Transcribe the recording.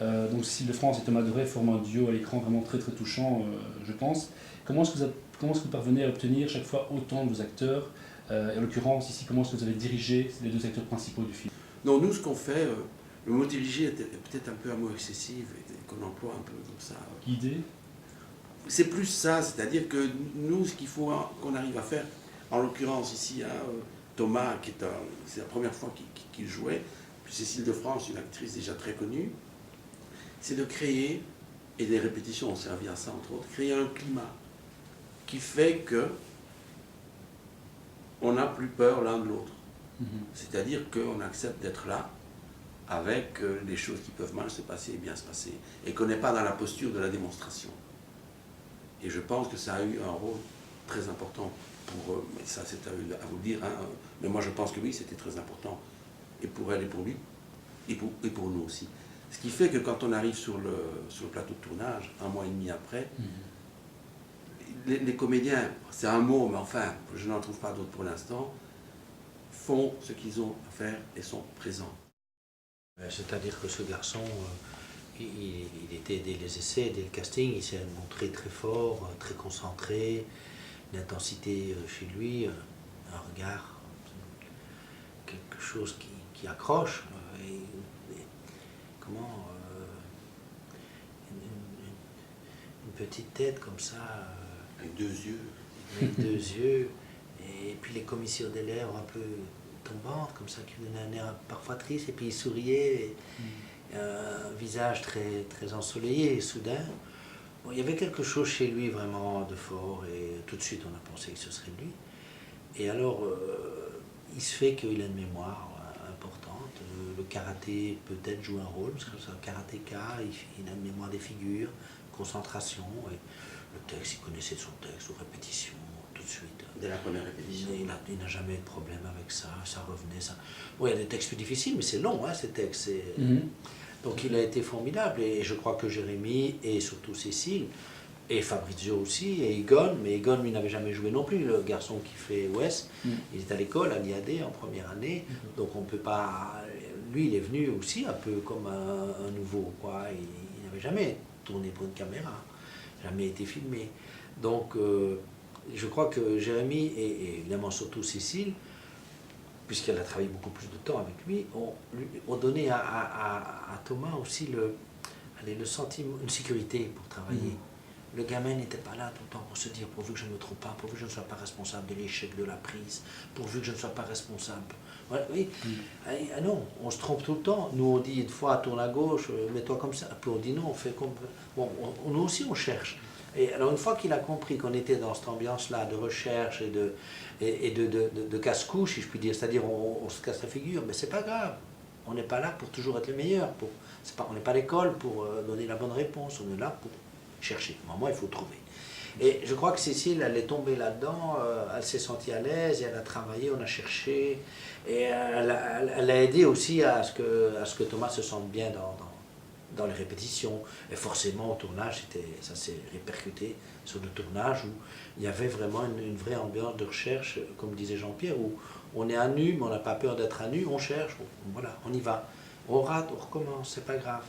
Donc Cécile de France et Thomas Doré forment un duo à l'écran vraiment très très touchant, je pense. Comment est-ce que vous parvenez à obtenir chaque fois autant de vos acteurs et en l'occurrence ici, comment est-ce que vous avez dirigé les deux acteurs principaux du film? Donc nous, ce qu'on fait, le mot diriger est peut-être un peu un mot excessif et qu'on emploie un peu comme ça. Guidé? C'est plus ça, c'est-à-dire que nous, ce qu'il faut qu'on arrive à faire, en l'occurrence ici, Thomas, c'est la première fois qu'il jouait, puis Cécile de France, une actrice déjà très connue, c'est de créer, et les répétitions ont servi à ça entre autres, créer un climat qui fait que on n'a plus peur l'un de l'autre. C'est-à-dire qu'on accepte d'être là avec les choses qui peuvent mal se passer et bien se passer, et qu'on n'est pas dans la posture de la démonstration. Et je pense que ça a eu un rôle très important pour eux, mais ça c'est à vous le dire, hein. Mais moi je pense que oui, c'était très important, et pour elle et pour lui, et pour nous aussi. Ce qui fait que quand on arrive sur le plateau de tournage, un mois et demi après, les comédiens, c'est un mot, mais enfin, je n'en trouve pas d'autre pour l'instant, font ce qu'ils ont à faire et sont présents. C'est-à-dire que ce garçon, il était dès les essais, dès le casting, il s'est montré très fort, très concentré, une intensité chez lui, un regard, quelque chose qui accroche. Comment une petite tête comme ça, Avec deux yeux. avec deux yeux, et puis les commissures des lèvres un peu tombantes, comme ça, qui lui donnaient un air parfois triste, et puis il souriait, et un visage très, très ensoleillé et soudain. Bon, il y avait quelque chose chez lui vraiment de fort, et tout de suite on a pensé que ce serait lui. Et alors, il se fait qu'il a une mémoire importante. Le karaté peut-être joue un rôle, parce que c'est un karatéka, il a une mémoire des figures, concentration, et le texte, il connaissait son texte, aux répétitions, tout de suite. Dès la première répétition. Il n'a jamais eu de problème avec ça, ça revenait. Ça. Bon, il y a des textes plus difficiles, mais c'est long, hein, ces textes. Donc il a été formidable, et je crois que Jérémy, et surtout Cécile, et Fabrizio aussi, et Egon, mais Egon, lui, n'avait jamais joué non plus, le garçon qui fait Wes, il est à l'école, à l'IAD, en première année, donc on ne peut pas... Lui, il est venu aussi un peu comme un nouveau, quoi. Il n'avait jamais tourné pour une caméra, jamais été filmé. Donc, je crois que Jérémy, et évidemment surtout Cécile, puisqu'elle a travaillé beaucoup plus de temps avec lui, ont donné à Thomas aussi le sentiment, une sécurité pour travailler. Le gamin n'était pas là tout le temps pour se dire pourvu que je ne me trompe pas, pourvu que je ne sois pas responsable de l'échec de la prise, pourvu que je ne sois pas responsable. Ouais, oui. Ah non, on se trompe tout le temps. Nous on dit une fois tourne à gauche, mets-toi comme ça. Puis on dit non, on fait comme. Bon, nous aussi on cherche. Et alors une fois qu'il a compris qu'on était dans cette ambiance-là de recherche et de casse-couche, si je puis dire, c'est-à-dire on se casse la figure, mais c'est pas grave. On n'est pas là pour toujours être les meilleurs. On n'est pas à l'école pour donner la bonne réponse. On est là pour chercher. À un moment, il faut trouver. Et je crois que Cécile, elle est tombée là-dedans, elle s'est sentie à l'aise, et elle a travaillé, on a cherché, et elle a aidé aussi à ce que Thomas se sente bien dans les répétitions. Et forcément, au tournage, ça s'est répercuté sur le tournage, où il y avait vraiment une vraie ambiance de recherche, comme disait Jean-Pierre, où on est à nu, mais on n'a pas peur d'être à nu, on cherche, voilà, on y va. On rate, on recommence, c'est pas grave.